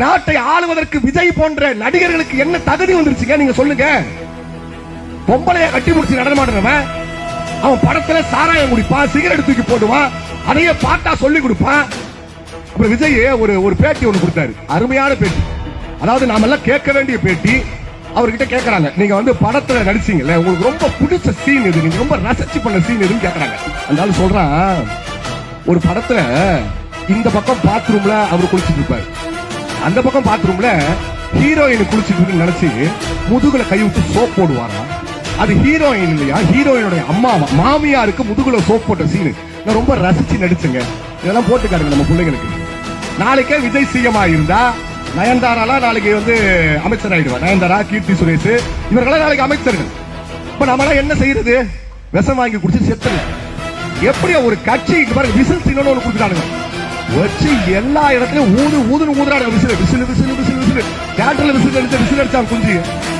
நாட்டை ஆளுவதற்கு விஜய் போன்ற நடிகர்களுக்கு என்ன தகுதி வந்துருச்சுங்க? நீங்க சொல்லுங்க. பொம்பளைய கட்டி முடிச்சு நடனமாடுறவன் அவன் படத்துல சாராயம் குடிப்பான், சிகரெட் தூக்கி போடுவான், அதையே பாட்டா சொல்லி கொடுப்பான். அப்புறம் விஜய் ஒரு பேட்டி ஒண்ணு கொடுத்தாரு, அருமையான பேட்டி. அதாவது நாம எல்லாம் கேட்க வேண்டிய பேட்டி. அவர்கிட்ட கேட்கறாங்க, நீங்க வந்து படத்துல நடிச்சீங்கல்ல, உங்களுக்கு ரொம்ப பிடிச்ச சீன் எது, நீங்க ரொம்ப ரசிச்சு பண்ண சீன் எதுன்னு கேட்கறாங்க. அதனால சொல்றான், ஒரு படத்துல இந்த பக்கம் பாத்ரூம்ல அவர் குளிச்சுட்டு இருப்பாரு, அந்த பக்கம் பாத்ரூம்ல ஹீரோயின் குளிச்சுட்டு நினைச்சு முதுகுல கை விட்டு சோப் போடுவாரா. அது ஹீரோயின் இல்லையா, ஹீரோயினுடைய அம்மாவா, மாமியாருக்கு முதுகுல சோப் போட்ட சீனு. நான் ரொம்ப ரசிச்சு நடிச்சுங்க. இதெல்லாம் போட்டுக்காருங்க நம்ம பிள்ளைங்களுக்கு. நாளைக்கே விஜய் சிஎம் இருந்தா நயன்தாராலாம் நாளைக்கு வந்து அமைச்சர் ஆயிடுவா. நயன்தாரா, கீர்த்தி சுரேஷ் இவர்களாம் நாளைக்கு அமைச்சர்கள். இப்ப நம்ம என்ன செய்யறது? விஷம் வாங்கி குடிச்சு செத்துரு. எப்படியா ஒரு கட்சி பாருங்க, விசில் சின்னோன்னு ஒண்ணு கொடுத்துட்டானுங்க, வச்சு எல்லா இடத்துலயும் ஊதுன்னு ஊதுறாங்க. Whistle whistle whistle whistle whistle தியேட்டர்ல விசில் அடிச்சாங்க குஞ்சு.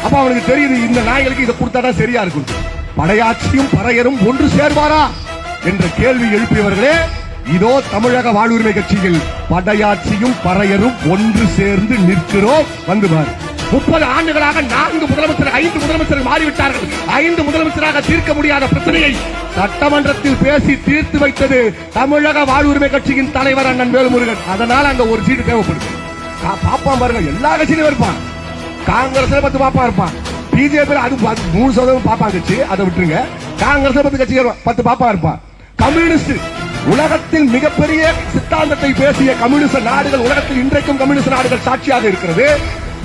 அப்ப அவனுக்கு தெரியுது இந்த நாய்களுக்கு இதை கொடுத்தாதான் சரியா இருக்கும். படையாட்சியும் பறையரும் ஒன்று சேர்வாரா என்ற கேள்வி எழுப்பியவர்களே, இதோ தமிழக வாழ்வுரிமை கட்சியில் படையாட்சியும் பறையரும் ஒன்று சேர்ந்து நிற்கிறோம். வந்து பாரு, 30 ஆண்டுகளாக 4 முதலமைச்சர் 5 முதலமைச்சர்கள் மாறிவிட்டார்கள். 5 முதலமைச்சராக தீர்க்க முடியாத பிரச்சனையை சட்டமன்றத்தில் பேசி தீர்த்து வைத்தது தமிழக வாழ்வுரிமை கட்சியின் தலைவர் அண்ணன் வேல்முருகன். அதனால அங்க ஒரு சீட்டு தேவைப்படுது. பாப்பான் பாருங்க, எல்லா கட்சியிலும் இருப்பான். காங்கிரஸ்ல 10 பாப்பா இருப்பான், பிஜேபி அது 3% பாப்பா கட்சி, அதை விட்டுருங்க. காங்கிரஸ் 10 கட்சி 10 பாப்பா இருப்பான். கம்யூனிஸ்ட், உலகத்தில் மிகப்பெரிய சித்தாந்தத்தை பேசிய கம்யூனிஸ்ட் நாடுகள், உலகத்தில் இன்றைக்கும் கம்யூனிஸ்ட் நாடுகள் சாட்சியாக இருக்கிறது.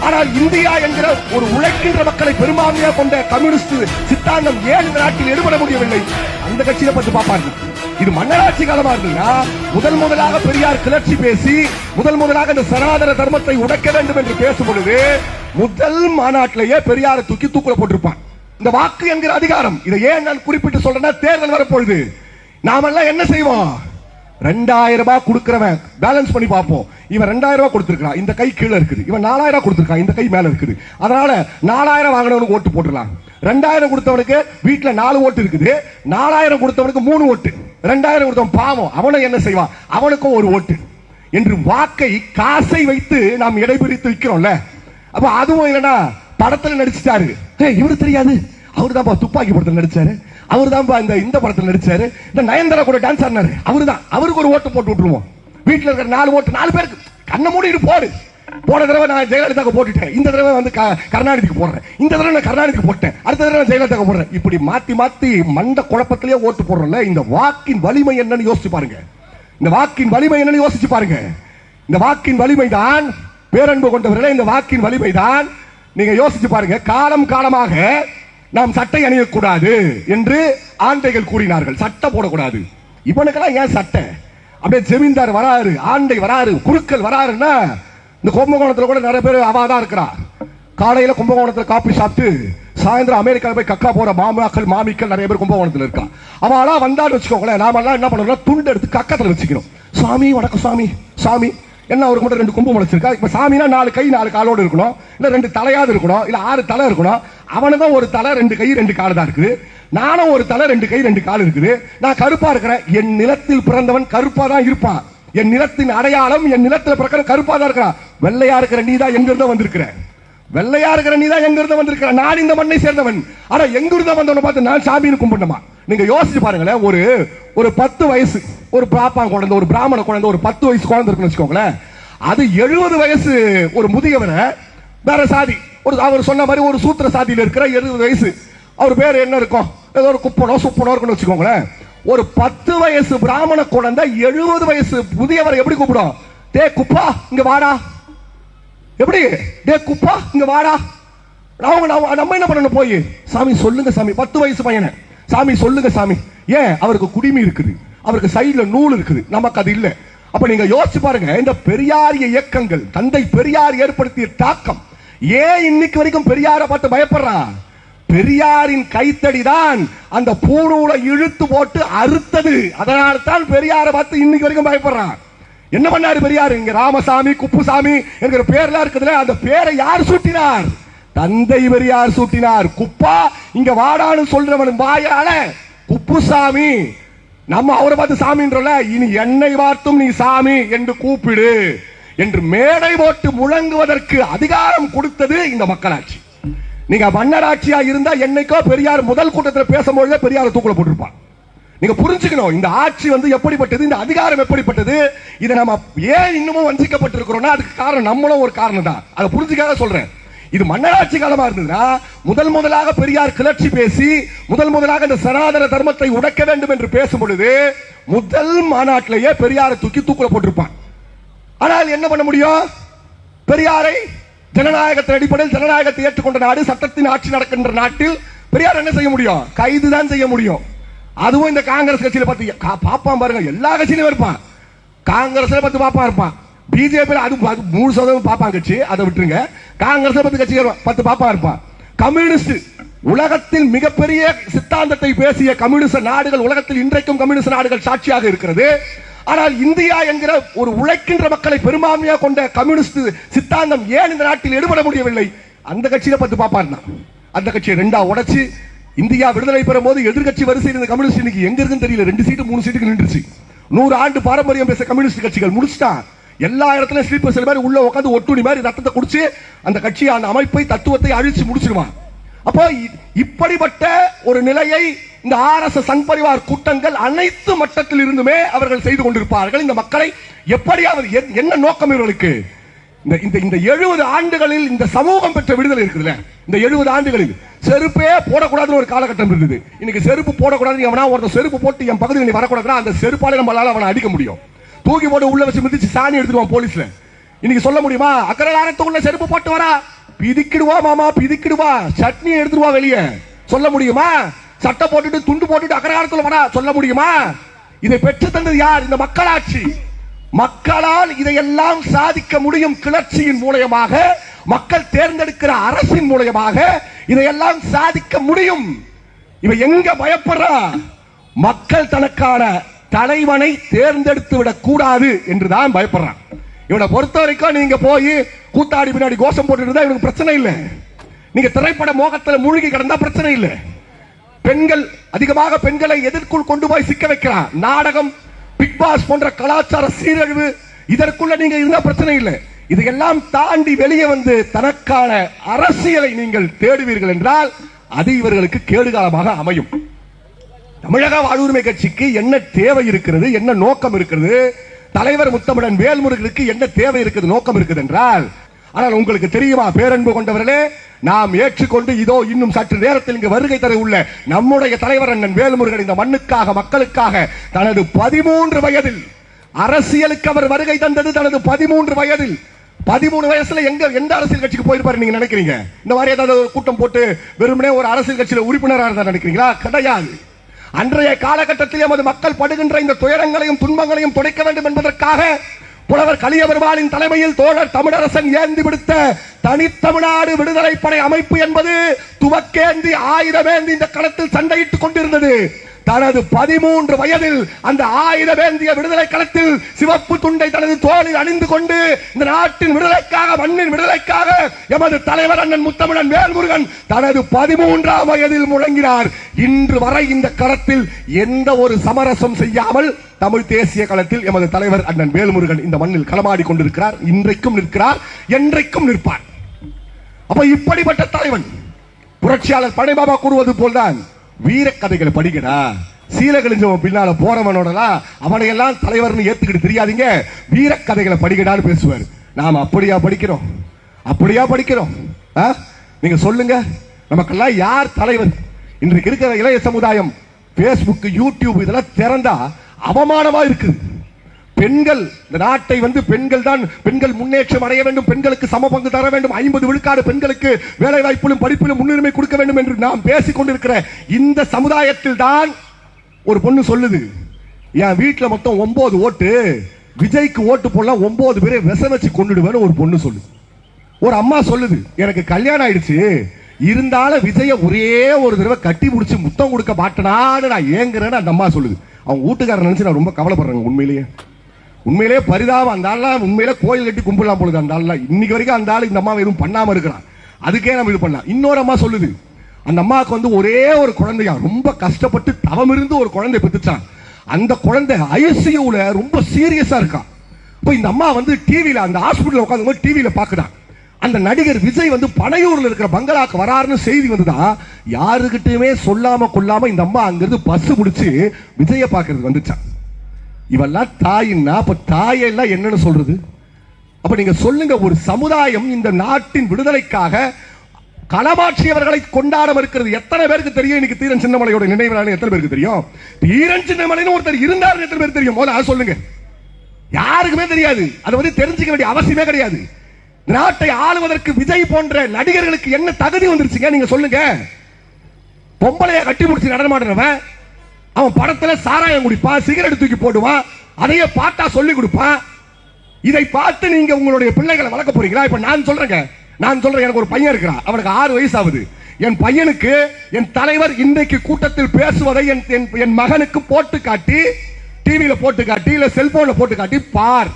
ஆனால் இந்தியா என்கிற ஒரு உழைக்கின்ற மக்களை பெரும்பான்மையாக கொண்ட கம்யூனிஸ்ட் சித்தாந்தம் ஏன் இந்த நாட்டில் எடுபட முடியவில்லை? அந்த கட்சியில 10 பாப்பாங்க. இது மன்னராட்சி காலமா இருந்தீங்கன்னா முதலாக பெரியார் கிளர்ச்சி பேசி முதலாக இந்த சனாதன தர்மத்தை உடைக்க வேண்டும் என்று பேசும் பொழுது முதல் மாநாட்டிலேயே பெரியாரை தூக்கி தூக்குல போட்டிருப்பான். இந்த வாக்கு என்கிற அதிகாரம், இதை ஏன் நான் குறிப்பிட்டு சொல்றேன்னா, தேர்தல் வரப்பொழுது நாமெல்லாம் என்ன செய்வோம்? 2000 ரூபாய் கொடுக்கிறவன் பேலன்ஸ் பண்ணி பார்ப்போம். இவன் 2000 ரூபாய் கொடுத்திருக்கான், இந்த கை கீழே இருக்குது. இவன் 4000 கொடுத்திருக்கான், இந்த கை மேல இருக்குது. அதனால 4000 வாங்கினவனுக்கு ஓட்டு போட்டுடலாம். 2000 கொடுத்தவனுக்கு வீட்டுல 4 ஓட்டு இருக்குது, 4000 கொடுத்தவனுக்கு 3 ஓட்டு, 2000 கொடுத்தவன் பாவம், அவனை என்ன செய்வான்? அவனுக்கும் ஒரு ஓட்டு என்று வாக்கை காசை வைத்து நாம் இடைபிடித்து வைக்கிறோம்ல. அப்ப அதுவும் என்னன்னா, படத்துல நடிச்சுட்டாரு, இவரு தெரியாது, அவரு தான் துப்பாக்கி படத்தில் நடிச்சாரு, அவரு தான் இந்த படத்தில் நடிச்சாரு, இந்த நயன்தாரா கூட டான்ஸ் ஆடினாரு, அவரு தான், அவருக்கு ஒரு ஓட்டு போட்டு விட்டுருவோம். வீட்டில் இருக்கிற 4 ஓட்டு 4 பேருக்கு கண்ண மூடிட்டு போடு. போன தடவை நான் ஜெயலலிதாக்கு போட்டுட்டேன், இந்த தடவை வந்து கருணாநிதிக்கு போடுறேன், இந்த தடவை நான் கருணாநிதிக்கு போட்டேன், அடுத்த தடவை ஜெயலலிதாக்கு போடுறேன். இப்படி மாத்தி மாத்தி மண்ட குழப்பத்திலேயே ஓட்டு போடுறோம்ல. இந்த வாக்கின் வலிமை என்னன்னு யோசிச்சு பாருங்க. இந்த வாக்கின் வலிமை என்னன்னு யோசிச்சு பாருங்க. இந்த வாக்கின் வலிமை தான், பேரன்பு கொண்டவர்களே, இந்த வாக்கின் வலிமை தான். நீங்க யோசிச்சு பாருங்க. காலம் காலமாக நாம் சட்டை அணியக்கூடாது என்று ஆண்டைகள் கூறினார்கள், சட்டை போடக்கூடாது. இவனுக்கெல்லாம் ஏன் சட்டை? அப்படியே ஜமீன்தார் வராரு, ஆண்டை வராரு, குருக்கள் வராருன்னா, இந்த கும்பகோணத்தில் கூட நிறைய பேர் அவாதான் இருக்கிறா. காலையில கும்பகோணத்தில் காப்பி சாப்பிட்டு சாயந்தரம் அமெரிக்காவில் போய் கக்கா போற மாமாக்கள் மாமிக்கள் நிறைய பேர் கும்பகோணத்தில் இருக்கா. அவளா வந்தான்னு வச்சுக்கோங்களேன், நாமெல்லாம் என்ன பண்ணணும்? துண்டு எடுத்து கக்கத்துல வச்சுக்கணும். சாமி வணக்கம் சாமி, சாமி என்ன, அவருக்கு மட்டும் 2 கொம்பு முளைச்சிருக்கா? இப்ப சாமினா 4 கை 4 காலோடு இருக்கணும், இல்ல 2 தலையாவது இருக்கணும், இல்ல 6 தலை இருக்கணும். அவனுதான் ஒரு தலை 2 கை 2 கால் தான் இருக்குது. நானும் ஒரு தலை 2 கை 2 கால் இருக்குது. நான் கருப்பா இருக்கிறேன். என் நிலத்தில் பிறந்தவன் கருப்பா தான் இருப்பான். என் நிலத்தின் அடையாளம், என் நிலத்தில் பிறக்கிற கருப்பா தான் இருக்கிறான். வெள்ளையா இருக்கிற நீ தான் எங்கிருந்தோ வந்திருக்கிற, வெள்ளையா இருக்கிற நீ தான் எங்கிருந்தோ வந்திருக்கிற. நான் இந்த மண்ணை சேர்ந்தவன். ஆனா எங்கிருந்தோ வந்தவனை பார்த்து நான் சாமின்னு கும்பிடணுமா? நீங்க யோசிச்சு பாருங்களேன். ஒரு 10 வயசு ஒரு பாப்பா குழந்தை, ஒரு பிராமண குழந்தை, ஒரு 10 வயசு குழந்தை இருக்குன்னு வச்சுக்கோங்களேன். அது 70 வயசு ஒரு முதியவரை வேற சாதி, அவர் சொன்ன மாதிரி ஒரு சூத்திர சாதியில் இருக்கிற 70 வயசு, அவர் பேர் என்ன இருக்கும்? ஏதோ ஒரு குப்பனோ சுப்பனோ இருக்குன்னு வச்சுக்கோங்களேன். ஒரு 10 வயசு பிராமண குழந்தை 70 வயசு முதியவரை எப்படி கூப்பிடும்? டே குப்பா இங்க வாடா. எப்படி? டே குப்பா இங்க வாடா. நம்ம என்ன பண்ணணும்? போய் சாமி சொல்லுங்க சாமி, 10 வயசு பையனை சாமி சொல்லுங்க சாமி. ஏன்? அவருக்கு குடிமி இருக்குது, அவருக்கு சைடுல நூல் இருக்குது, நமக்கு அது இல்ல. அப்ப நீங்க யோசிச்சு பாருங்க, இந்த பெரியாரிய இயக்கங்கள், தந்தை பெரியார் ஏற்படுத்திய தாக்கம் ஏன் இன்னைக்கு வரைக்கும் பெரியாரை பார்த்து பயப்படுறான்? பெரியாரின் கைத்தடி தான் அந்த பூணூலை இழுத்து போட்டு அறுத்தது. அதனால தான் பெரியாரை பார்த்து இன்னைக்கு வரைக்கும் பயப்படுறான். என்ன பண்ணாரு பெரியார்? இங்க ராமசாமி குப்புசாமி என்கிற பேர்லாம் இருக்குதுல, அந்த பேரை யார் சூட்டினார்? தந்தை பெரியார் சூட்டினார். குப்பா இங்க வாடான்னு சொல்றவன் வாயால குப்புசாமி. நம்ம அவரை பார்த்து சாமின்றல, இனி என்னை பார்த்தும் நீ சாமி என்று கூப்பிடு என்று மேடை போட்டு முழங்குவதற்கு அதிகாரம் கொடுத்தது இந்த மக்களாட்சி. நீங்க மன்னராட்சியா இருந்தா என்னைக்கோ பெரியார் முதல் கூட்டத்தில் பேசும்போது பெரியார் தூக்குல போட்டிருப்பான். நீங்க புரிஞ்சுக்கணும் இந்த ஆட்சி எப்படிப்பட்டது, இந்த அதிகாரம் எப்படிப்பட்டது. இதை நம்ம ஏன் இன்னமும் வஞ்சிக்கப்பட்டிருக்கிறோம்னா அதுக்கு காரணம் நம்மளும் ஒரு காரணம் தான். அதை புரிஞ்சுக்காக சொல்றேன். இது மன்னராட்சி காலமா இருந்ததுன்னா முதலாக பெரியார் கிளர்ச்சி பேசி முதலாக இந்த சனாதன தர்மத்தை உடைக்க வேண்டும் என்று பேசும் பொழுது முதல் மாநாட்டிலேயே பெரியாரை தூக்குல போட்டிருப்பான். ஆனால் என்ன பண்ண முடியும்? பெரியாரை ஜனநாயகத்தின் அடிப்படையில் ஜனநாயகத்தை ஏற்றுக்கொண்ட நாடு, சட்டத்தின் ஆட்சி நடக்கின்ற நாட்டில் பெரியார் என்ன செய்ய முடியும்? கைதுதான் செய்ய முடியும். அதுவும் இந்த காங்கிரஸ் கட்சியில பார்த்து பாப்பான் பாருங்க, எல்லா கட்சியிலும் இருப்பான். காங்கிரஸ்ல 10 பாப்பா இருப்பான், பிஜேபி அது 3% பாப்பான் கட்சி, அதை விட்டுருங்க. காங்கிரஸ் 10 கட்சி 10 பாப்பா இருப்பான். கம்யூனிஸ்ட் உலகத்தில் மிகப்பெரிய சித்தாந்தத்தை பேசிய கம்யூனிஸ்ட் நாடுகள், உலகத்தில் இன்றைக்கும் கம்யூனிஸ்ட் நாடுகள் சாட்சியாக இருக்கிறது. ஆனால் இந்தியா என்கிற ஒரு உழைக்கின்ற மக்களை பெரும்பான்மையாக கொண்ட கம்யூனிஸ்ட் சித்தாந்தம் ஏன் இந்த நாட்டில் எடுபட முடியவில்லை? அந்த கட்சியில 10 பாப்பா இருந்தான். அந்த கட்சியை 2ஆ உடைச்சு இந்தியா விடுதலை பெறும் போது எதிர்கட்சி வரிசையில் இருந்த கம்யூனிஸ்ட் இன்னைக்கு எங்க இருக்குன்னு தெரியல. 2 சீட்டு 3 சீட்டுக்கு நின்றுச்சு. 100 ஆண்டு பாரம்பரியம் பேச கம்யூனிஸ்ட் கட்சிகள் முடிச்சுட்டான். எல்லா இடத்துலயும் ஸ்லீப்பர் செல் மாதிரி உள்ள உட்காந்து ஒட்டுணி மாதிரி ரத்தத்தை குடிச்சு அந்த கட்சி அந்த அமைப்பை தத்துவத்தை அழிச்சு முடிச்சிருவான். அப்போ இப்படிப்பட்ட ஒரு நிலையை இந்த RSS சங் பரிவார் கூட்டங்கள் அனைத்து மட்டத்தில் இருந்துமே அவர்கள் செய்து கொண்டிருப்பார்கள். இந்த மக்களை எப்படியாவது என்ன நோக்கம் இவர்களுக்கு? இந்த 70 ஆண்டுகளில் இந்த சமூகம் பெற்ற விடுதலை இருக்குதுல்ல, இந்த 70 ஆண்டுகளில் செருப்பே போடக்கூடாதுன்னு ஒரு காலகட்டம் இருந்தது. இன்னைக்கு செருப்பு போடக்கூடாது, எவனா ஒருத்தர் செருப்பு போட்டு என் பகுதியில் நீ வரக்கூடாதுன்னா அந்த செருப்பாலே நம்மளால அவனை அடிக்க முடியும். தூக்கி போட்டு உள்ள வச்சு மிதிச்சு சாணி எடுத்துருவான் போலீஸ்ல. இன்னைக்கு சொல்ல முடியுமா? அக்கரலாரத்துக்குள்ள செருப்பு போட்டு வரா, பிதிக்கிடுவா மாமா பிதிக்கிடுவா, சட்னி எடுத்துருவா வெளியே, சொல்ல முடியுமா? சட்டை போட்டுட்டு துண்டு போட்டுட்டு அக்கரலாரத்துல வரா, சொல்ல முடியுமா? இதை பெற்று தந்தது யார்? இந்த மக்களாட்சி. மக்களால் இதையெல்லாம் சாதிக்க முடியும். கிளர்ச்சியின் மூலமாக, மக்கள் தேர்ந்தெடுக்கிற அரசின் மூலமாக இதையெல்லாம் சாதிக்க முடியும். இவ எங்க பயப்படுறா? மக்கள் தனக்கான தலைவனை தேர்ந்தெடுத்து விடக் கூடாது என்றுதான் பயப்படுறான். இவனை பொறுத்த வரைக்கும் நீங்க போய் கூத்தாடி பின்னாடி கோஷம் போட்டு இருந்தா இவனுக்கு பிரச்சனை இல்லை. நீங்க திரைப்பட மோகத்தில் மூழ்கி கிடந்தா பிரச்சனை இல்லை. பெண்கள் அதிகமாக பெண்களை எதிர்க்குள் கொண்டு போய் சிக்க வைக்கிறான். நாடகம், பிக் பாஸ் போன்ற கலாச்சார சீரழிவு, இதற்குள்ள நீங்க இருந்தா பிரச்சனை இல்லை. இதையெல்லாம் தாண்டி வெளியே வந்து தனக்கான அரசியலை நீங்கள் தேடுவீர்கள் என்றால் அது இவர்களுக்கு கேடுகாலமாக அமையும். தமிழக வாழ்வுரிமை கட்சிக்கு என்ன தேவை இருக்கிறது, என்ன நோக்கம் இருக்கிறது? தலைவர் முத்தமிழன் வேல்முருகனுக்கு என்ன தேவை இருக்குது, நோக்கம் இருக்குது என்றால், ஆனால் உங்களுக்கு தெரியுமா பேரன்பு கொண்டவர்களே, நாம் ஏற்றுக்கொண்டு இதோ இன்னும் சற்று நேரத்தில் இங்கு வருகை தர உள்ள நம்முடைய தலைவர் அண்ணன் வேல்முருகன் இந்த மண்ணுக்காக மக்களுக்காக தனது 13 வயதில் அரசியலுக்கு அவர் வருகை தந்தது. தனது 13 வயதில் 13 வயசுல எந்த அரசியல் கட்சிக்கு போயிருப்பாரு நீங்க நினைக்கிறீங்க? இந்த மாதிரி ஏதாவது கூட்டம் போட்டு வெறுமனே ஒரு அரசியல் கட்சியில உறுப்பினராக இருந்தா நினைக்கிறீங்களா? கிடையாது. அன்றைய காலகட்டத்தில் எமது மக்கள் படுகின்ற இந்த துயரங்களையும் துன்பங்களையும் துடைக்க வேண்டும் என்பதற்காக புலவர் கலியபெருமாளின் தலைமையில் தோழர் தமிழரசன் ஏந்தி விடுத்த தனித்தமிழ்நாடு விடுதலை படை அமைப்பு என்பது துவக்கேந்தி ஆயுதமேந்தி இந்த களத்தில் சண்டையிட்டுக் கொண்டிருந்தது. தனது 13 வயதில் அந்த ஆயுதமேந்திய விடுதலை களத்தில் சிவப்பு துண்டை தனது தோளில் அணிந்து கொண்டு இந்த நாட்டின் விடுதலைக்காக, மண்ணின் விடுதலைக்காக எமது தலைவர் அண்ணன் முத்தமிழன் வேல்முருகன் தனது 13ஆம் வயதில் முழங்கினார். இன்று வரை இந்த களத்தில் எந்த ஒரு சமரசம் செய்யாமல் தமிழ் தேசிய களத்தில் எமது தலைவர் அண்ணன் வேல்முருகன் இந்த மண்ணில் களமாடி கொண்டிருக்கிறார். இன்றைக்கும் நிற்கிறார், என்றைக்கும் நிற்பார். அப்ப இப்படிப்பட்ட தலைவன் புரட்சியாளர் படைபாபா கூறுவது போல்தான், வீர கதைகளை படிக்கடா, சீலகழிஞ்சவன் பின்னால போறவனோடலாம் அவனையெல்லாம் தலைவர்னு ஏத்துக்கிட்டு தெரியாதீங்க, வீர கதைகளை படிக்கடான்னு பேசுவார். நாம அப்படியா படிக்கிறோம்? அப்படியா படிக்கிறோம்? நீங்க சொல்லுங்க, நமக்கெல்லாம் யார் தலைவர்? இன்றைக்கு இருக்கிற இளைய சமுதாயம் பேஸ்புக், யூடியூப் இதெல்லாம் திறந்தா அவமானமா இருக்குது. பெண்கள் இந்த நாட்டை பெண்கள் தான், பெண்கள் முன்னேற்றம் அடைய வேண்டும், பெண்களுக்கு சம பங்கு தர வேண்டும், 50 விழுக்காடு பெண்களுக்கு வேலை வாய்ப்பிலும் படிப்பிலும் முன்னுரிமை கொடுக்க வேண்டும் என்று நாம் பேசிக் கொண்டிருக்கிற இந்த சமுதாயத்தில் தான் ஒரு பொண்ணு சொல்லுது, என் வீட்டுல மொத்தம் 9 ஓட்டு, விஜய்க்கு ஓட்டு போடலாம் 9 பேரை விச வச்சு கொண்டுடுவேன்னு ஒரு பொண்ணு சொல்லுது. ஒரு அம்மா சொல்லுது, எனக்கு கல்யாணம் ஆயிடுச்சு, இருந்தாலும் விஜய ஒரே ஒரு தடவை கட்டி முடிச்சு முத்தம் கொடுக்க மாட்டேனான்னு நான் ஏங்குறேன்னு அந்த அம்மா சொல்லுது. அவங்க வீட்டுக்காரர் நினைச்சு நான் ரொம்ப கவலைப்படுறேங்க. உண்மையிலேயே பரிதாபம். அந்த ஆள் உண்மையிலே கோயில் கட்டி கும்பிடலாம் பொழுது அந்த ஆள் இன்னைக்கு வரைக்கும் அந்த ஆள் இந்த அம்மா எதுவும் பண்ணாம இருக்கிறான். அதுக்கே நம்ம இது பண்ணலாம். இன்னொரு அம்மா சொல்லுது, அந்த அம்மாவுக்கு ஒரே ஒரு குழந்தையா ரொம்ப கஷ்டப்பட்டு தவம் இருந்து ஒரு குழந்தை பெற்றுச்சான். அந்த குழந்தை ஐசியூல ரொம்ப சீரியஸா இருக்கான். இப்போ இந்த அம்மா வந்து டிவியில அந்த ஹாஸ்பிட்டல் உட்காந்து டிவியில பாக்குறான். அந்த நடிகர் விஜய் வந்து பனையூர்ல இருக்கிற பங்களாக்கு வராருன்னு செய்தி வந்துதான் யாருகிட்டயுமே சொல்லாம கொள்ளாம இந்த அம்மா அங்கிருந்து பஸ் பிடிச்சு விஜய பாக்குறது வந்துச்சான். இவெல்லாம் தாயின்னா அப்ப தாயெல்லாம் என்னன்னு சொல்றது? அப்ப நீங்க சொல்லுங்க, ஒரு சமுதாயம் இந்த நாட்டின் விடுதலைக்காக களமாற்றியவர்களை கொண்டாட இருக்கிறது எத்தனை பேருக்கு தெரியும்? இன்னைக்கு தீரன் சின்னமலையோட நினைவு நாள் எத்தனை பேருக்கு தெரியும்? தீரன் சின்னமலைன்னு ஒருத்தர் இருந்தார் எத்தனை பேருக்கு தெரியும்? முதல்ல சொல்லுங்க. யாருக்குமே தெரியாது. அதை வந்து தெரிஞ்சுக்க வேண்டிய அவசியமே கிடையாது. நாட்டை ஆளுவதற்கு விஜய் போன்ற நடிகர்களுக்கு என்ன தகுதி வந்துருச்சுங்க? நீங்க சொல்லுங்க. பொம்பளைய கட்டி முடிச்சு நடனமாடுறவன் அவன் படத்துல சாராயம் குடிப்பான், சிகரெட் தூக்கி போடுவான், அதையே பாட்டா சொல்லி கொடுப்பான். இதை பார்த்து நீங்க உங்களுடைய பிள்ளைகளை வளர்க்க போறீங்களா? இப்ப நான் சொல்றேன், எனக்கு ஒரு பையன் இருக்கிறான், அவனுக்கு 6 வயசு ஆகுது. என் பையனுக்கு என் தலைவர் இன்றைக்கு கூட்டத்தில் பேசுவதை என் மகனுக்கு போட்டு காட்டி, டிவியில போட்டு காட்டி, இல்ல செல்போன்ல போட்டு காட்டி பார்,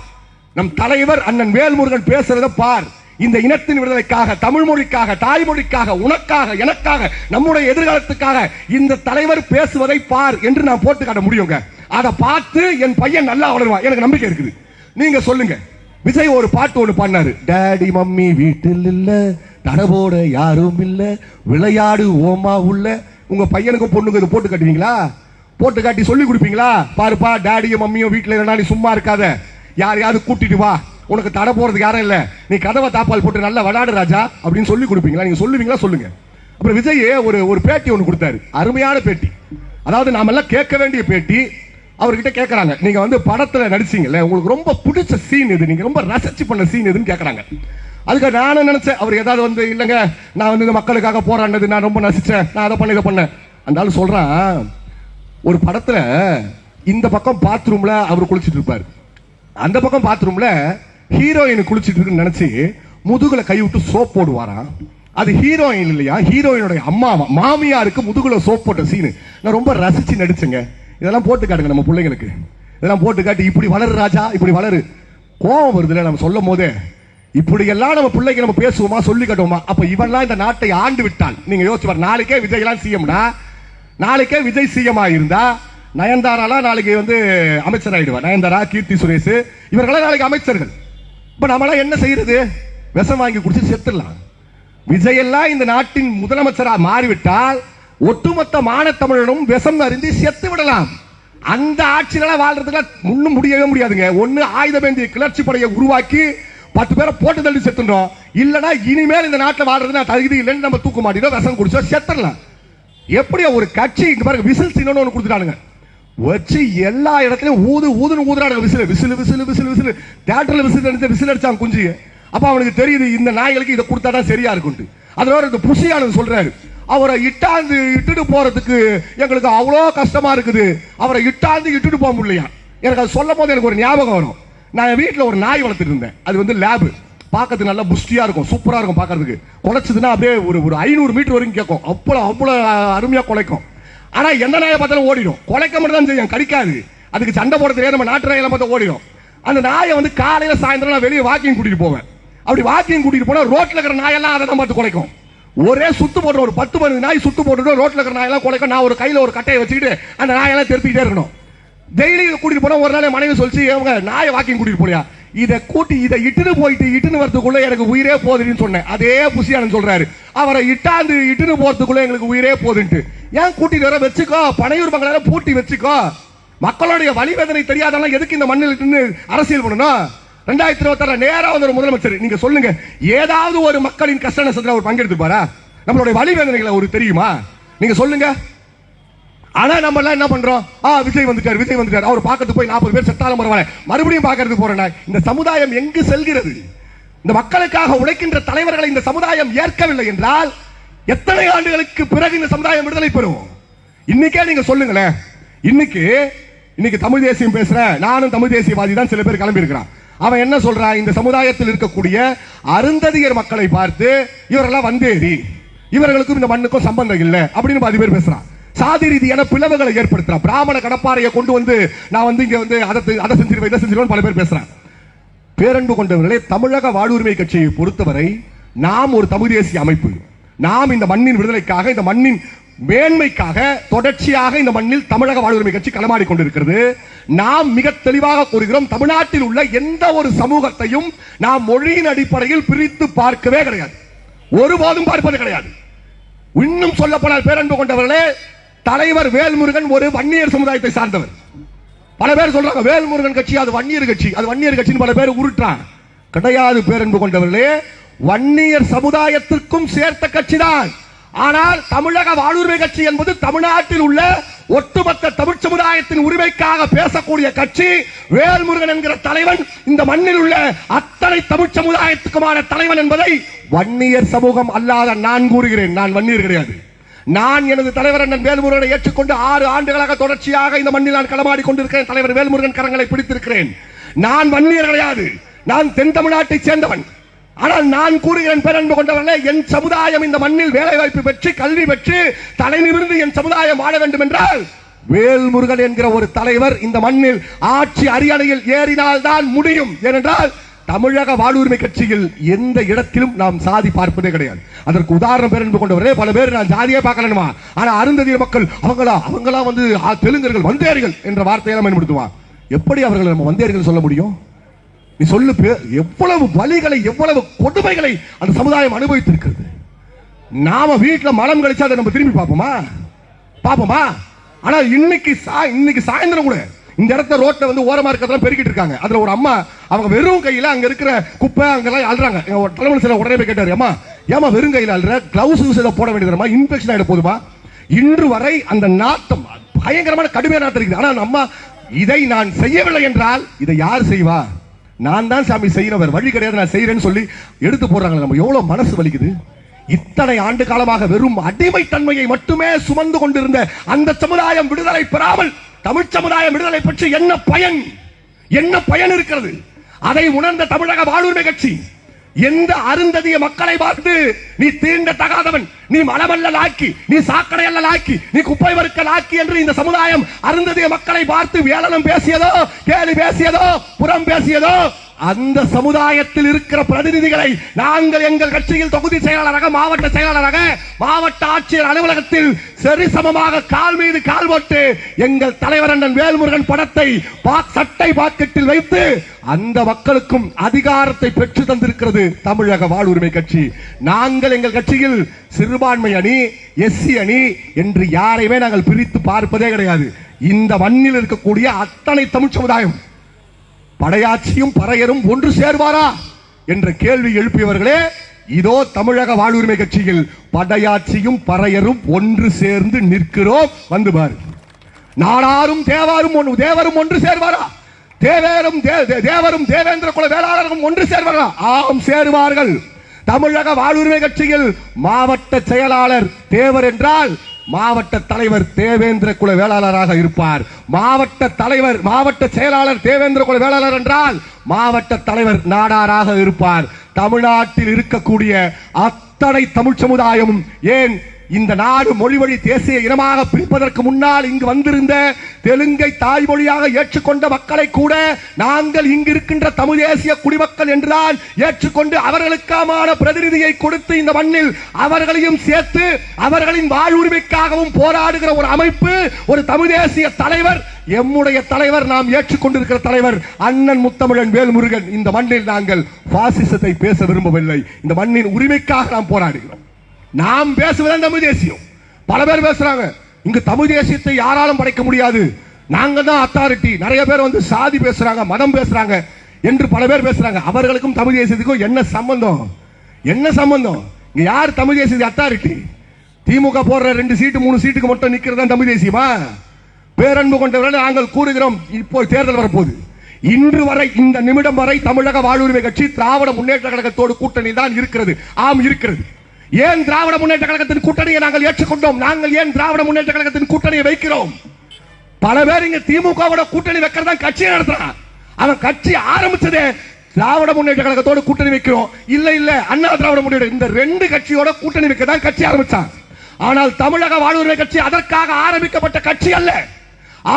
நம் தலைவர் அண்ணன் வேல்முருகன் பேசுறத பார். இந்த இனத்தின் விடுதலைக்காக, தமிழ் மொழிக்காக, தாய்மொழிக்காக, உனக்காக, எனக்காக, நம்முடைய எதிர்காலத்துக்காக இந்த தலைவர் பேசுவதை பார் என்று நான் போட்டு காட்ட முடியுங்க. அதை பார்த்து என் பையன் நல்லா வளருவான், எனக்கு நம்பிக்கை இருக்குது. நீங்க சொல்லுங்க. விஜய் ஒரு பாட்டு ஒன்று பண்ணாரு, டாடி மம்மி வீட்டில் இல்ல, தடவோட யாரும் இல்ல, விளையாடு ஓமா உள்ள. உங்க பையனுக்கு பொண்ணுக்கு இது போட்டு காட்டுவீங்களா? போட்டு காட்டி சொல்லி கொடுப்பீங்களா? பாருப்பா, டாடியும் மம்மியும் வீட்டில் இல்லைனா நீ சும்மா இருக்காத, யாரையாவது கூட்டிட்டு வா, உனக்கு தடை போறதுக்கு யாரும் இல்ல, நீ கதவை தாப்பால் போட்டு நல்லா விளையாடு ராஜா அப்படின்னு சொல்லி கொடுப்பீங்களா? நீங்க சொல்லுவீங்களா? சொல்லுங்க. அப்புறம் விஜய் ஒரு பேட்டி ஒன்று கொடுத்தாரு, அருமையான பேட்டி. அதாவது நாம எல்லாம் கேட்க வேண்டிய பேட்டி. அவர்கிட்ட கேட்கறாங்க, நீங்க வந்து படத்துல நடிச்சீங்கல்ல, உங்களுக்கு ரொம்ப பிடிச்ச சீன் எது, நீங்க ரொம்ப ரசிச்சு பண்ண சீன் எதுன்னு கேட்கறாங்க. அதுக்கு நானும் நினைச்சேன், அவர் ஏதாவது வந்து இல்லங்க நான் வந்து இந்த மக்களுக்காக போராடினது நான் ரொம்ப ரசிச்சேன், நான் அதை பண்ண இதை பண்ணேன். அந்த ஆளு சொல்றான், ஒரு படத்துல இந்த பக்கம் பாத்ரூம்ல அவர் குளிச்சிட்டு இருப்பாரு, அந்த பக்கம் பாத்ரூம்ல ஹீரோயின் குளிச்சிட்டு இருக்குன்னு நினைச்சு முதுகுல கை விட்டு சோப் போடுவாராம். அது ஹீரோயின் இல்லையா, ஹீரோயினுடைய அம்மாவா, மாமியாருக்கு முதுகுல சோப் போட்ட சீனு நான் ரொம்ப ரசிச்சு நடிச்சேங்க. இதெல்லாம் போட்டு காட்டுங்க நம்ம பிள்ளைங்களுக்கு, இதெல்லாம் போட்டு காட்டி இப்படி வளரு ராஜா, இப்படி வளரு. கோபம் வருதுல நம்ம சொல்லும் போதே, இப்படி எல்லாம் நம்ம பிள்ளைக்கு நம்ம பேசுவோமா, சொல்லி காட்டுவோமா? அப்ப இவெல்லாம் இந்த நாட்டை ஆண்டு விட்டால் நீங்க யோசிச்சு பாரு. நாளைக்கே விஜய் எல்லாம் சிஎம்னா, நாளைக்கே விஜய் சிஎம் இருந்தா நயன்தாராலாம் நாளைக்கு வந்து அமைச்சர் ஆயிடுவா. நயன்தாரா, கீர்த்தி சுரேஷ் இவர்களாம் நாளைக்கு அமைச்சர்கள். இப்ப நம்மளாம் என்ன செய்யறது? விஷம் வாங்கி குடிச்சு செத்துடலாம். விஜய் எல்லாம் இந்த நாட்டின் முதலமைச்சராக மாறிவிட்டால் ஒட்டுமொத்த மானத்தமிழனும் விஷம் அறிந்து செத்து விடலாம். அந்த ஆட்சியில வாழ்றதுக்கு முன்னும் முடியவே முடியாதுங்க. ஒண்ணு ஆயுதமேந்திய கிளர்ச்சி படையை உருவாக்கி 10 பேரை போட்டு தள்ளி செத்துறோம், இல்லனா இனிமேல் இந்த நாட்டில் வாழ்றது நான் தகுதி இல்லைன்னு நம்ம தூக்க மாட்டோம், விஷம் குடிச்சா செத்துடலாம். எப்படியா ஒரு கட்சி இங்க பாருங்க, விசில் சீனோன்னு ஒன்று கொடுத்துட்டானுங்க, வச்சு எல்லா இடத்துலயும் ஊதுன்னு ஊதுறானுங்க. Whistle whistle whistle whistle whistle தியேட்டர்ல விசில் அடிச்சாங்க குஞ்சு. அப்ப அவனுக்கு தெரியுது இந்த நாய்களுக்கு இதை கொடுத்தாதான் சரியா இருக்கும். அதோட இந்த புஷியானது சொல்றாரு, அவரை இட்டுட்டு போறதுக்கு எங்களுக்கு அவ்வளோ கஷ்டமா இருக்குது, அவரை இட்டுட்டு போக முடியலையா. எனக்கு அது சொல்லும் போது எனக்கு ஒரு ஞாபகம் வரும். நான் என் வீட்டில் ஒரு நாய் வளர்த்துட்டு இருந்தேன். அது வந்து லேபு, பார்க்கறதுக்கு நல்லா புஷ்டியா இருக்கும், சூப்பரா இருக்கும் பார்க்கறதுக்கு. குலைச்சதுன்னா அப்படியே ஒரு 500 மீட்டர் வரைக்கும் கேட்கும், அவ்வளோ அருமையா குலைக்கும். ஆனா எந்த நாயை பார்த்தாலும் ஓடிடும், குலைக்க மட்டும் தான் செய்யும், கடிக்காது. அதுக்கு சண்டை போட தெரியாது, நம்ம நாட்டு நாயெல்லாம் பார்த்தா ஓடிடும். அந்த நாயை வந்து காலையில சாயந்தரம் நான் வெளியே வாக்கிங் கூட்டிட்டு போவேன். அப்படி வாக்கிங் கூட்டிட்டு போனா ரோட்ல இருக்கிற நாயெல்லாம் அதை தான் பார்த்து குலைக்கும். ஒரே சுத்து போட்டு ஒரு 10 மணி நாய் சுத்து போட்டு ரோட்ல இருக்கிற நாயெல்லாம் குலைக்கும். நான் ஒரு கையில ஒரு கட்டையை வச்சுக்கிட்டு அந்த நாயெல்லாம் திருப்பிக்கிட்டே இருக்கணும். டெய்லி கூட்டிட்டு போனா ஒரு நாள் மனைவி சொல்லிச்சு, அவங்க நாயை வாக்கிங் கூட்டிட்டு போலியா, இதை இட்டுன்னு வரதுக்குள்ள எனக்கு உயிரே போகுதுன்னு சொன்னேன். அதே புசியானு சொல்றாரு, அவரை இட்டுன்னு போறதுக்குள்ள எங்களுக்கு உயிரே போகுதுன்ட்டு. ஏன் கூட்டிட்டு வர வச்சுக்கோ, பனையூர் பங்களால பூட்டி வச்சுக்கோ. மக்களுடைய வலிவேதனை தெரியாதெல்லாம் எதுக்கு இந்த மண்ணில் அரசியல் பண்ணணும்? 2026 நேரா வந்து ஒரு முதலமைச்சர், நீங்க சொல்லுங்க, ஏதாவது ஒரு மக்களின் கஷ்ட நஷ்டத்தில் அவர் பங்கெடுத்துப்பாரா? நம்மளுடைய வலிவேதனைகளை ஒரு தெரியுமா? நீங்க சொல்லுங்க. ஆனா நம்ம எல்லாம் என்ன பண்றோம், விஜய் வந்துட்டார், அவர் பார்க்கறதுக்கு போய் 40 பேர் செத்தாலும் பரவாயில்ல, மறுபடியும் பார்க்கறதுக்கு போறேன். இந்த சமுதாயம் எங்கு செல்கிறது? இந்த மக்களுக்காக உழைக்கின்ற தலைவர்களை இந்த சமுதாயம் ஏற்கவில்லை என்றால் எத்தனை ஆண்டுகளுக்கு பிறகு இந்த சமுதாயம் விடுதலை பெறும்? இன்னைக்கே நீங்க சொல்லுங்களேன். இன்னைக்கு தமிழ் தேசியம் பேசுறேன், நானும் தமிழ் தேசியவாதி தான், சில பேர் கிளம்பி இருக்கிறான். அவன் என்ன சொல்றான், இந்த சமுதாயத்தில் இருக்கக்கூடிய அருந்ததியர் மக்களை பார்த்து இவரெல்லாம் வந்தேறி, இவர்களுக்கும் இந்த மண்ணுக்கும் சம்பந்தம் இல்லை அப்படின்னு பாதி பேர் பேசுறான். சாதி ரீதியான பிளவுகளை ஏற்படுத்துறான். பிராமண கடப்பாறையை கொண்டு வந்து நான் வந்து இங்க வந்து அதை செஞ்சிருவேன் இதை செஞ்சிருவேன் பல பேர் பேசுறான். பேரன்பு கொண்டவர்களே, தமிழக வாழ்வுரிமை கட்சியை பொறுத்தவரை நாம் ஒரு தமிழ் தேசிய அமைப்பு. நாம் இந்த மண்ணின் விடுதலைக்காக, இந்த மண்ணின் மேன்மைக்காக தொடர்ச்சியாக இந்த மண்ணில் தமிழக வாழ்வுரிமை கட்சி களமாடி கொண்டிருக்கிறது. நாம் மிக தெளிவாக கூறுகிறோம், தமிழ்நாட்டில் உள்ள எந்த ஒரு சமூகத்தையும் நாம் மொழியின் அடிப்படையில் பிரித்து பார்க்கவே கிடையாது, ஒருபோதும் பார்ப்பது கிடையாது. இன்னும் சொல்லப்போனால் பேரன்பு கொண்டவர்களே, தலைவர் வேல்முருகன் ஒரு வன்னியர் சமுதாயத்தை சார்ந்தவர். பல பேர் சொல்றாங்க வேல்முருகன் கட்சி அது வன்னியர் கட்சி, அது வன்னியர் கட்சின்னு பல பேர் உருட்டாங்க. கிடையாது பேரன்பு கொண்டவர்களே, வன்னியர் சமுதாயத்திற்கும் சேர்த்த கட்சி தான். ஆனால் தமிழக வாழ்வுரிமை கட்சி என்பது தமிழ்நாட்டில் உள்ள ஒட்டுமொத்த தமிழ் சமுதாயத்தின் உரிமைக்காக பேசக்கூடிய கட்சி. வேல்முருகன் என்கிற தலைவன் இந்த மண்ணில் உள்ள அத்தனை தமிழ் சமுதாயத்துக்குமான தலைவன் என்பதை வன்னியர் சமூகம் அல்லாத நான் கூறுகிறேன். நான் வன்னியர் கிடையாது. நான் எனது தலைவர் அண்ணன் வேல்முருகனை ஏற்றுக்கொண்டு 6 ஆண்டுகளாக தொடர்ச்சியாக இந்த மண்ணில் நான் களமாடி கொண்டிருக்கிறேன். தலைவர் வேல்முருகன் கரங்களை பிடித்திருக்கிறேன். நான் வன்னியர் கிடையாது, நான் தென் தமிழ்நாட்டை சேர்ந்தவன். ஆனால் நான் கூறுகிறேன் பேரன்பு கொண்டவர்களே, என் சமுதாயம் இந்த மண்ணில் வேலை வாய்ப்பு பெற்று கல்வி பெற்று தலை நிமிர்ந்து என் சமுதாயம் வாழ வேண்டும் என்றால் வேல்முருகன் என்கிற ஒரு தலைவர் இந்த மண்ணில் ஆட்சி அரியணையில் ஏறினால் தான் முடியும். ஏனென்றால் தமிழக வாழ்வுரிமை கட்சியில் எந்த இடத்திலும் நாம் சாதி பார்ப்பதே கிடையாது. அதற்கு உதாரணம் பேரன்பு கொண்டவரே, பல பேர் நான் ஜாதியே பார்க்கணுமா, ஆனா அருந்ததிய மக்கள் அவங்களா வந்து தெலுங்கர்கள் வந்தேர்கள் என்ற வார்த்தையெல்லாம் பயன்படுத்துவான். எப்படி அவர்கள் நம்ம வந்தேர்கள் சொல்ல முடியும்? நீ சொல்லு, எவ்வளவு வலிகளை எவ்வளவு கொடுமைகளை அந்த சமுதாயம் அனுபவித்திருக்கிறது. நாம வீட்டுல மலம் கழிச்சா அதை நம்ம திரும்பி பாப்போமா? ஆனா இன்னைக்கு சாயந்தரம் கூட இந்த இடத்த ரோட்ல வந்து ஓரமா இருக்கிறதெல்லாம் பெருக்கிட்டு இருக்காங்க. அதுல ஒரு அம்மா அவங்க வெறும் கையில அங்க இருக்கிற குப்பை அங்கெல்லாம் அல்றாங்க. தலைமை சில உடனே போய் கேட்டாரு, அம்மா ஏமா வெறும் கையில அல்ற, கிளவுஸ் போட வேண்டியதுமா, இன்ஃபெக்ஷன் ஆயிட போதுமா? இன்று வரை அந்த நாட்டம் பயங்கரமான கடுமையான நாட்டம் இருக்குது. ஆனா அம்மா இதை நான் செய்யவில்லை என்றால் இதை யார் செய்வா? நான் தான் சாமி செய்யறவர், வழி கிடையாது, நான் செய்யறேன்னு சொல்லி எடுத்து போடுறாங்க. நம்ம எவ்வளவு மனசு வலிக்குது. இத்தனை ஆண்டு காலமாக வெறும் அடிமைத்தன்மையை மட்டுமே சுமந்து கொண்டிருந்த அந்த சமுதாயம் விடுதலை பெறாமல் தமிழ் சமுதாயம் விடுதலை பெற்று என்ன பயன் இருக்கிறது? அதை உணர்ந்த தமிழக வாழ்வுரிமை கட்சி எந்த அருந்ததிய மக்களை பார்த்து நீ தீண்ட தகாதவன், நீ மலமல்ல லாக்கி, நீ சாக்கடை அல்ல லாக்கி, நீ குப்பை வறுக்க லாக்கி என்று இந்த சமுதாயம் அருந்ததிய மக்களை பார்த்து வேளனம் பேசியதோ, கேலி பேசியதோ, புறம் பேசியதோ, அந்த சமுதாயத்தில் இருக்கிற பிரதிநிதிகளை நாங்கள் எங்கள் கட்சியில் தொகுதி செயலாளராக, மாவட்ட செயலாளராக, மாவட்ட ஆட்சியர் அலுவலகத்தில் சரிசமமாக கால் மீது கால் போட்டு எங்கள் தலைவர் அண்ணன் வேல்முருகன் படத்தை சட்டை பாக்கெட்டில் வைத்து அந்த மக்களுக்கும் அதிகாரத்தை பெற்று தந்திருக்கிறது தமிழக வாழ்வுரிமை கட்சி. நாங்கள் எங்கள் கட்சியில் சிறுபான்மை அணி, எஸ்சி அணி என்று யாரையுமே நாங்கள் பிரித்து பார்ப்பதே கிடையாது. இந்த மண்ணில் இருக்கக்கூடிய அத்தனை தமிழ் சமுதாயம் படையாட்சியும் பறையரும் ஒன்று சேர்வாரா என்ற கேள்வி எழுப்பியவர்களே, இதோ தமிழக வாழ்வுரிமை கட்சியில் படையாட்சியும் பறையரும் ஒன்று சேர்ந்து நிற்கிறோம். வந்து பாரு. நாடாரும் தேவரும் ஒன்று சேர்வாரா? தேவரும் தேவேந்திர குல வேளாளரும் ஒன்று சேர்வார்களா? ஆம், சேருவார்கள். தமிழக வாழ்வுரிமை கட்சியில் மாவட்ட செயலாளர் தேவர் என்றால் மாவட்ட தலைவர் தேவேந்திர குல வேளாளராக இருப்பார். மாவட்ட செயலாளர் தேவேந்திர குல வேளாளர் என்றால் மாவட்ட தலைவர் நாடாராக இருப்பார். தமிழ்நாட்டில் இருக்கக்கூடிய அத்தனை தமிழ் சமுதாயமும், ஏன் இந்த நாடு மொழி வழி தேசிய இனமாக பிரிப்பதற்கு முன்னால் இங்கு வந்திருந்த தெலுங்கை தாய்மொழியாக ஏற்றுக்கொண்ட மக்களை கூட நாங்கள் இங்கு இருக்கின்ற தமிழ் தேசிய குடிமக்கள் என்றுதான் ஏற்றுக்கொண்டு அவர்களுக்கான பிரதிநிதியை கொடுத்து இந்த மண்ணில் அவர்களையும் சேர்த்து அவர்களின் வாழ்வுரிமைக்காகவும் போராடுகிற ஒரு அமைப்பு, ஒரு தமிழ் தேசிய தலைவர், எம்முடைய தலைவர், நாம் ஏற்றுக்கொண்டிருக்கிற தலைவர் அண்ணன் முத்தமிழன் வேல்முருகன். இந்த மண்ணில் நாங்கள் பாசிசத்தை பேச விரும்பவில்லை. இந்த மண்ணின் உரிமைக்காக நாம் போராடுகிறோம். நாம் பேசுவதே தமிழ் தேசியம். பல பேர் பேசுறாங்க, இங்கு தமிழ் தேசியத்தை யாராலும் படைக்க முடியாது, நாங்க தான் அத்தாரிட்டி. நிறைய பேர் வந்து சாதி பேசுறாங்க, மதம் பேசுறாங்க என்று பல பேர் பேசுறாங்க. அவர்களுக்கும் தமிழ் தேசியத்துக்கும் என்ன சம்பந்தம்? இங்க யார் தமிழ் தேசிய அத்தாரிட்டி? திமுக போடுற 2 சீட்டு 3 சீட்டுக்கு மட்டும் நிக்கிறதா தமிழ் தேசியமா? பேரன்பு கொண்டவர்கள் நாங்கள் கூறுகிறோம், இப்போ தேர்தல் வரப்போகுது. இன்று வரை, இந்த நிமிடம் வரை தமிழக வாழ்வுரிமை கட்சி திராவிட முன்னேற்ற கழகத்தோடு கூட்டணி தான் இருக்கிறது. ஆம், இருக்கிறது. ஏன் திராவிட முன்னேற்ற கழகத்தின் கூட்டணியை நாங்கள் ஏற்றுக்கொண்டோம்? நாங்கள் ஏன் திராவிட முன்னேற்ற கழகத்தின் கூட்டணியை வைக்கிறோம்? பல பேர் இங்க திமுக கூட்டணி வைக்கிறதா கட்சியை நடத்துறான். அவன் கட்சி ஆரம்பிச்சதே திராவிட முன்னேற்ற கழகத்தோடு கூட்டணி வைக்கிறோம், இல்ல அண்ணா திராவிட முன்னேற்ற, இந்த 2 கட்சியோட கூட்டணி வைக்க தான் கட்சி ஆரம்பிச்சான். ஆனால் தமிழக வாழ்வுரிமை கட்சி அதற்காக ஆரம்பிக்கப்பட்ட கட்சி அல்ல.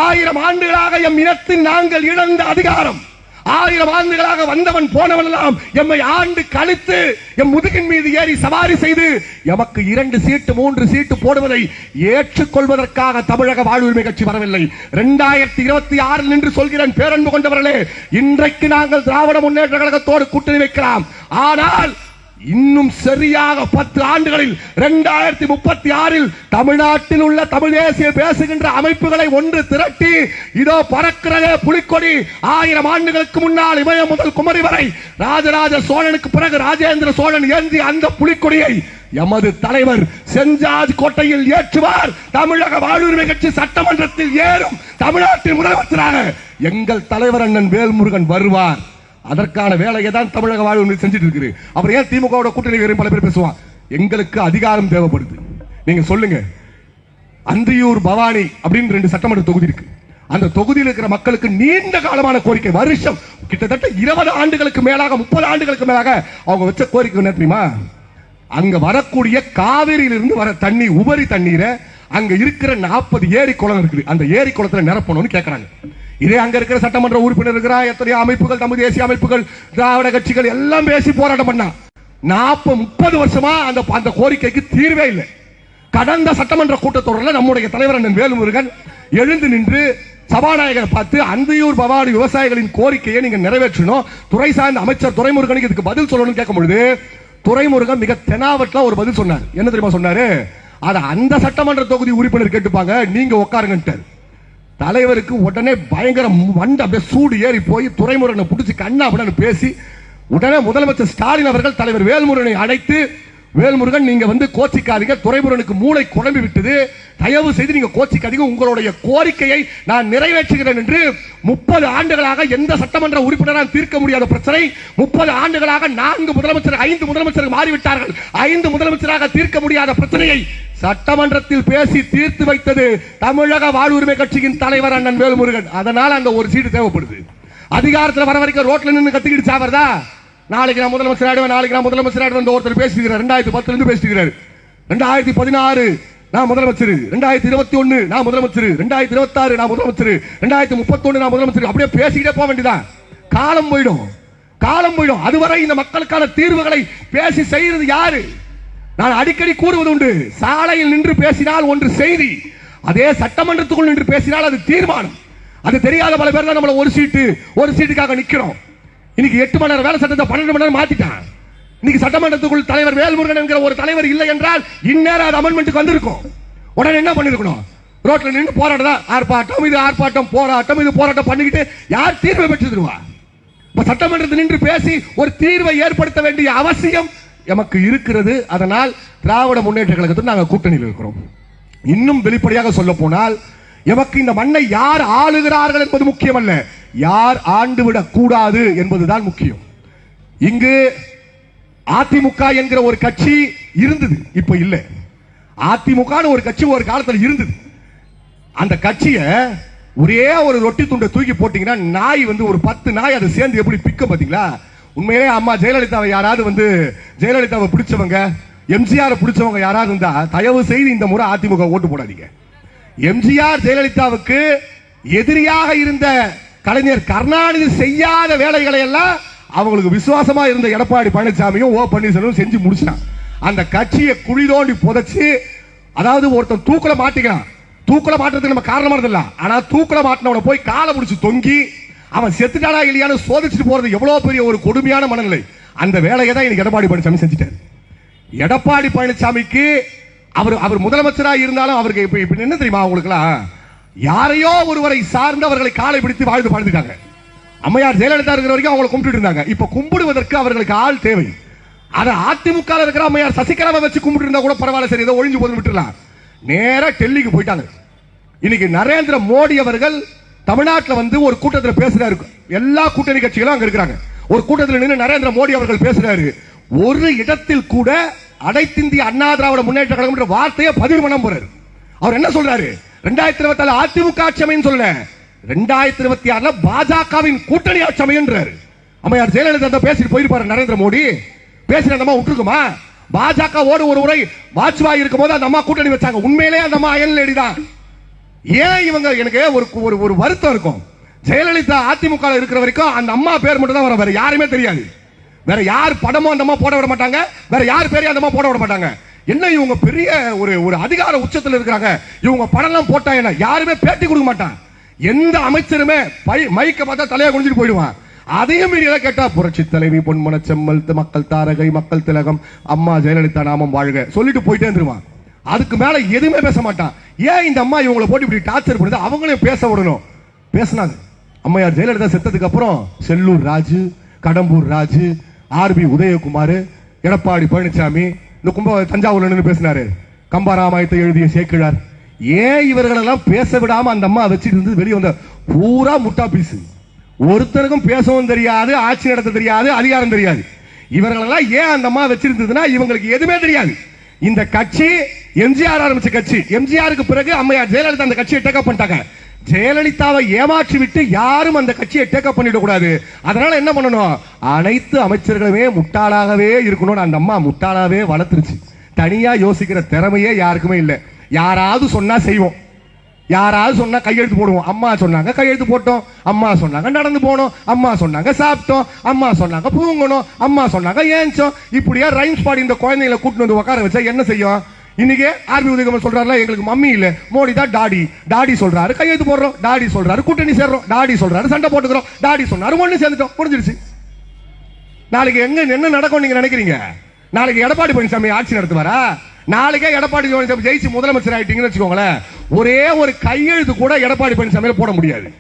1000 ஆண்டுகளாக எம் இனத்தில் நாங்கள் இழந்த அதிகாரம், 1000 ஆண்டுகளாக வந்தவன் போனவன் எல்லாம் எம்மை ஆண்டு கழித்து எம் முதுகின் மீது ஏறி சவாரி செய்து எமக்கு 2 சீட்டு 3 சீட்டு போடுவதை ஏற்றுக்கொள்வதற்காக தமிழக வாழ்வுரிமை கட்சி வரவில்லை. 2026 நின்று சொல்கிறேன் பேரன்பு கொண்டவர்களே, இன்றைக்கு நாங்கள் திராவிட முன்னேற்ற கழகத்தோடு கூட்டணி வைக்கலாம். ஆனால் இன்னும் சரியாக 10 ஆண்டுகளில் 2036 தமிழ்நாட்டில் உள்ள தமிழ் தேசிய பேசுகின்ற அமைப்புகளை ஒன்று திரட்டி இதோ பறக்கிறதே புலிக்கொடி. 1000 ஆண்டுகளுக்கு முன்னால் இமயம் முதல் குமரி வரை ராஜராஜ சோழனுக்கு பிறகு ராஜேந்திர சோழன் ஏந்தி அந்த புலிக்கொடியை எமது தலைவர் செஞ்சாஜ் கோட்டையில் ஏற்றுவார். தமிழக வாழ்வுரிமை கட்சி சட்டமன்றத்தில் ஏறும். தமிழ்நாட்டின் முதலமைச்சராக எங்கள் தலைவர் அண்ணன் வேல்முருகன் வருவார். அதற்கான வேலையை தான் தமிழக வாழ்வு செஞ்சுட்டு இருக்கு. அப்புறம் ஏன் திமுக கூட்டணி பல பேர் பேசுவான்? எங்களுக்கு அதிகாரம் தேவைப்படுது. நீங்க சொல்லுங்க, அந்தியூர் பவானி அப்படின்னு 2 சட்டமன்ற தொகுதி இருக்கு. அந்த தொகுதியில் இருக்கிற மக்களுக்கு நீண்ட காலமான கோரிக்கை, வருஷம் கிட்டத்தட்ட 20 ஆண்டுகளுக்கு மேலாக 30 ஆண்டுகளுக்கு மேலாக அவங்க வச்ச கோரிக்கை என்ன தெரியுமா? அங்க வரக்கூடிய காவிரியிலிருந்து வர தண்ணி, உபரி தண்ணீரை அங்க இருக்கிற 40 ஏரி குளம் இருக்குது, அந்த ஏரி குளத்துல நிரப்பணும்னு கேட்கறாங்க. இதே அங்க இருக்கிற சட்டமன்ற உறுப்பினர் இருக்கிற எத்தனை அமைப்புகள், தமிழ் தேசிய அமைப்புகள், திராவிட கட்சிகள் எல்லாம் பேசி போராட்டம் பண்ணா 40-30 வருஷமா அந்த கோரிக்கைக்கு தீர்வே இல்லை. கடந்த சட்டமன்ற கூட்டத்தொடரில் நம்முடைய தலைவர் அண்ணன் வேல்முருகன் எழுந்து நின்று சபாநாயகரை பார்த்து அந்தியூர் பவானி விவசாயிகளின் கோரிக்கையை நீங்க நிறைவேற்றணும், துறை சார்ந்த அமைச்சர் துரைமுருகனுக்கு இதுக்கு பதில் சொல்லணும் கேட்கும் பொழுது துரைமுருகன் மிக தெனாவட்ல ஒரு பதில் சொன்னார். என்ன தெரியுமா சொன்னாரு? அத அந்த சட்டமன்ற தொகுதி உறுப்பினர் கேட்டுப்பாங்க, நீங்க உட்காருங்கன்ட்டார். தலைவருக்கு உடனே பயங்கர மண்ட சூடு ஏறி போய் துரைமுருகனை பிடிச்சி கண்ணா அப்படின்னு பேசி உடனே முதலமைச்சர் ஸ்டாலின் அவர்கள் தலைவர் வேல்முருகனை அழைத்து, வேல்முருகன் நீங்க வந்து கோச்சிக்காதீங்க, துரைமுருகனுக்கு மூளை குழம்பி விட்டது, தயவு செய்து நீங்க கோச்சிக்காதீங்க, உங்களுடைய கோரிக்கையை நான் நிறைவேற்றுகிறேன் என்று 30 ஆண்டுகளாக எந்த சட்டமன்ற உறுப்பினரால் தீர்க்க முடியாத பிரச்சனை 30 ஆண்டுகளாக 4 முதலமைச்சர் 5 முதலமைச்சர்கள் மாறிவிட்டார்கள், 5 முதலமைச்சராக தீர்க்க முடியாத பிரச்சனையை சட்டமன்றத்தில் பேசி தீர்த்து வைத்தது தமிழக வாழ்வுரிமை கட்சியின் தலைவர் அண்ணன் வேல்முருகன். அதனால அந்த ஒரு சீட்டு தேவைப்படுது. அதிகாரத்தில் வர வரைக்கும் ரோட்ல நின்று கத்திக்கிட்டு சாவறதா? நாளைக்கு நான் முதலமைச்சர் ஆடுவேன், நாளைக்கு நான் முதலமைச்சர் ஆடுவேன் ஒருத்தர் பேசிக்கிறார். 2010 இருந்து பேசிக்கிறார். 2016 நான் முதலமைச்சர், 2021 நான் முதலமைச்சர், 2026 நான் முதலமைச்சர், 2031 நான் முதலமைச்சர், அப்படியே பேசிக்கிட்டே போக வேண்டியதான். காலம் போயிடும், காலம் போயிடும். அதுவரை இந்த மக்களுக்கான தீர்வுகளை பேசி செய்யறது யாரு? நான் அடிக்கடி கூறுவது உண்டு, சாலையில் நின்று பேசினால் ஒன்று செய்தி, அதே சட்டமன்றத்துக்குள் நின்று பேசினால் அது தீர்மானம். அது தெரியாத பல பேர் தான் நம்மள ஒரு சீட்டுக்காக நிக்கிறோம். இன்னைக்கு 8 மணி நேரம் வேலை சட்டத்தை 12 மணி நேரம் மாத்திட்டான். இன்னைக்கு சட்டமன்றத்துக்குள் தலைவர் வேல்முருகன் என்கிற ஒரு தலைவர் இல்லை என்றால் இந்நேரம் அது அமெண்ட்மென்ட்க்கு வந்திருக்கும். உடனே என்ன பண்ணிருக்கணும்? ரோட்ல நின்று போராட்டம், ஆர்ப்பாட்டம், இது ஆர்ப்பாட்டம், போராட்டம், இது போராட்டம் பண்ணிக்கிட்டு யார் தீர்வை பெற்று தருவா? இப்ப சட்டமன்றத்தில் நின்று பேசி ஒரு தீர்வை ஏற்படுத்த வேண்டிய அவசியம் எமக்கு இருக்கிறது. அதனால் திராவிட முன்னேற்ற கழகத்தில் நாங்கள் கூட்டணியில் இருக்கிறோம். இன்னும் வெளிப்படையாக சொல்ல போனால் எமக்கு இந்த மண்ணை யார் ஆளுகிறார்கள் என்பது முக்கியம் அல்ல, யார் ஆண்டுவிடக் கூடாது என்பதுதான் முக்கியம். இங்கு அதிமுக என்கிற ஒரு கட்சி இருந்தது, இப்ப இல்ல. அதிமுக ஒரு கட்சி ஒரு காலத்தில் இருந்தது. அந்த கட்சியை ஒரே ஒரு ரொட்டி துண்டை தூக்கி போட்டீங்கன்னா நாய் வந்து ஒரு 10 நாய் அதை சேர்ந்து எப்படி பிக்க பாத்தீங்களா? உண்மையிலே அம்மா ஜெயலலிதாவை யாராவது வந்து ஜெயலலிதாவை பிடிச்சவங்க, எம்ஜிஆர் பிடிச்சவங்க யாராவது இருந்தா தயவு செய்து இந்த முறை அதிமுக ஓட்டு போடாதீங்க. எம்ஜிஆர் ஜெயலலிதாவுக்கு எதிரியாக இருந்த கலைஞர் கருணாநிதி செய்யாத வேலைகளை எல்லாம் அவங்களுக்கு விசுவாசமா இருந்த எடப்பாடி பழனிசாமியும் ஓ பன்னீர்செல்வம் செஞ்சு முடிச்சான். அந்த கட்சியை குழி தோண்டி புதைச்சு, அதாவது ஒருத்தன் தூக்குல மாட்டிக்கிறான், தூக்குல மாட்டுறதுக்கு நம்ம காரணமானது இல்ல, ஆனா தூக்குல மாட்டினவனை போய் காலை முடிச்சு தொங்கி அவன் செத்துட்டானா இல்லையான்னு சோதிச்சுட்டு போறது எவ்வளவு பெரிய ஒரு கொடுமையான மனநிலை. அந்த வேலையை தான் இன்னைக்கு எடப்பாடி பழனிசாமி செஞ்சுட்டார். எடப்பாடி பழனிசாமிக்கு அவர் முதலமைச்சராக இருந்தாலும் அவருக்கு இப்ப என்ன தெரியுமா? அவங்களுக்குலாம் யாரையோ ஒருவரை சார்ந்து அவர்களை காலை பிடித்து வாழ்ந்து வாழ்ந்துட்டாங்க. அம்மையார் ஜெயலலிதா இருக்கிற வரைக்கும் அவங்களை கும்பிட்டு இருந்தாங்க. இப்ப கும்பிடுவதற்கு அவர்களுக்கு ஆள் தேவை. அதை அதிமுக இருக்கிற அம்மையார் சசிகலாவை வச்சு கும்பிட்டு இருந்தா கூட பரவாயில்ல, சரி ஏதோ ஒழிஞ்சு போது விட்டுலாம். நேரா டெல்லிக்கு போயிட்டாங்க. இன்னைக்கு நரேந்திர மோடி அவர்கள் தமிழ்நாட்டில் வந்து ஒரு கூட்டத்தில் பேசுறாரு. எல்லா கூட்டணி கட்சிகளும் அங்க இருக்கிறாங்க. ஒரு கூட்டத்தில் நின்று நரேந்திர மோடி அவர்கள் பேசுறாரு. ஒரு இடத்தில் கூட அனைத்திந்திய அண்ணா திராவிட முன்னேற்ற கழகம் என்ற வார்த்தையை பதிவு பண்ண போறாரு. அவர் என்ன சொல்றாரு? 2024 அதிமுக ஆட்சி அமையும் சொல்ல, 2026 பாஜகவின் கூட்டணி ஆட்சி அமையன்றாரு. அம்மையார் ஜெயலலிதா பேசிட்டு போயிருப்பாரு நரேந்திர மோடி. பேசின அந்த அம்மா விட்டுருக்குமா? பாஜக ஓடு ஒரு முறை வாஜ்பாய் இருக்கும் போது அந்த அம்மா கூட்டணி வச்சாங்க. உண்மையிலே அந்த அம்மா அயல் லேடி தான். ஏன் இவங்க எனக்கு ஒரு வருத்தம் இருக்கும். ஜெயலலிதா அதிமுக இருக்கிற வரைக்கும் அந்த அம்மா பேர் மட்டும் தான் வரும், வேற யாருமே தெரியாது. வேற யார் படமும் அந்த அம்மா போட விட மாட்டாங்க, வேற யார் பேரையும் அந்த அம்மா போட விட மாட்டாங்க. என்ன இவங்க பெரிய ஒரு அதிகார உச்சத்தில் இருக்கிறாங்க, இவங்க படம்லாம் போட்டாங்க யாருமே பேட்டி கொடுக்க மாட்டான். எந்த அமைச்சருமே மைக்க பார்த்தா தலையை குனிஞ்சிட்டு போயிடுவான். அதையும் மீறி கேட்டா புரட்சி தலைவி பொன்மன செம்மல் மக்கள் தாரகை மக்கள் திலகம் அம்மா ஜெயலலிதா நாமம் வாழ்க சொல்லிட்டு போயிட்டே இருந்துருவான். அதுக்கு மேல எதுவுமே பேச மாட்டான். ஏன் இந்த அம்மா இவங்களை போட்டு இப்படி டார்ச்சர் பண்ணுது, அவங்களையும் பேச விடணும். பேசினாங்க. அம்மையார் ஜெயலலிதா செத்ததுக்கு அப்புறம் செல்லூர் ராஜு, கடம்பூர் ராஜு, ஆர்பி உதயகுமார், எடப்பாடி பழனிசாமி, இந்த தஞ்சாவூர்ல நின்று பேசினாரு, கம்பராமாயணத்தை எழுதிய சேக்கிழார், ஏன் இவர்களெல்லாம் பேச விடாம அந்த அம்மா வச்சுட்டு இருந்து வெளியே வந்த பூரா முட்டா பீசு. ஒருத்தருக்கும் பேசவும் தெரியாது, ஆட்சி நடத்த தெரியாது, அதிகாரம் தெரியாது. இவர்களெல்லாம் ஏன் அந்த அம்மா வச்சிருந்ததுன்னா இவங்களுக்கு எதுவுமே தெரியாது. இந்த கட்சி எம்ஜிஆர் ஆரம்பிச்ச கட்சி. எம்ஜிஆருக்கு பிறகு அம்மையார் ஜெயலலிதா அந்த கட்சியை டேக்கப் பண்ணிட்டாங்க. ஜெயலலிதாவை ஏமாற்றி விட்டு யாரும் அந்த கட்சியை டேக்கப் பண்ணிட கூடாது. அதனால என்ன பண்ணணும், அனைத்து அமைச்சர்களுமே முட்டாளாகவே இருக்கணும். அந்த அம்மா முட்டாளாவே வளர்த்துருச்சு. தனியா யோசிக்கிற திறமையே யாருக்குமே இல்லை. யாராவது சொன்னா செய்வோம், யாராவது சொன்னா கையெழுத்து போடுவோம். அம்மா சொன்னாங்க கையெழுத்து போட்டோம், அம்மா சொன்னாங்க நடந்து போனோம், அம்மா சொன்னாங்க சாப்பிட்டோம், அம்மா சொன்னாங்க தூங்கணும், அம்மா சொன்னாங்க ஏஞ்சோம். இப்படியா ரைம்ஸ் பாடி இந்த குழந்தைகளை கூட்டிட்டு வந்து உட்கார வச்சா என்ன செய்யும்? இன்னைக்கு ஆர்பி உதயகுமார் சொல்றாருல, எங்களுக்கு மம்மி இல்ல மோடி தான் டாடி. டாடி சொல்றாரு கையெழுத்து போடுறோம், டாடி சொல்றாரு கூட்டணி சேர்றோம், டாடி சொல்றாரு சண்டை போட்டுக்கிறோம், டாடி சொன்னாரு ஒண்ணு சேர்ந்துட்டோம், முடிஞ்சிருச்சு. நாளைக்கு எங்க என்ன நடக்கும் நீங்க நினைக்கிறீங்க? நாளைக்கு எடப்பாடி பழனிசாமி ஆட்சி நடத்துவாரா? நாளைக்கே எடப்பாடி பழனிசாமி ஜெயிச்சு முதலமைச்சர் ஆயிட்டீங்கன்னு வச்சுக்கோங்களேன், ஒரே ஒரு கையெழுத்து கூட எடப்பாடி பழனிசாமியில போட முடியாது.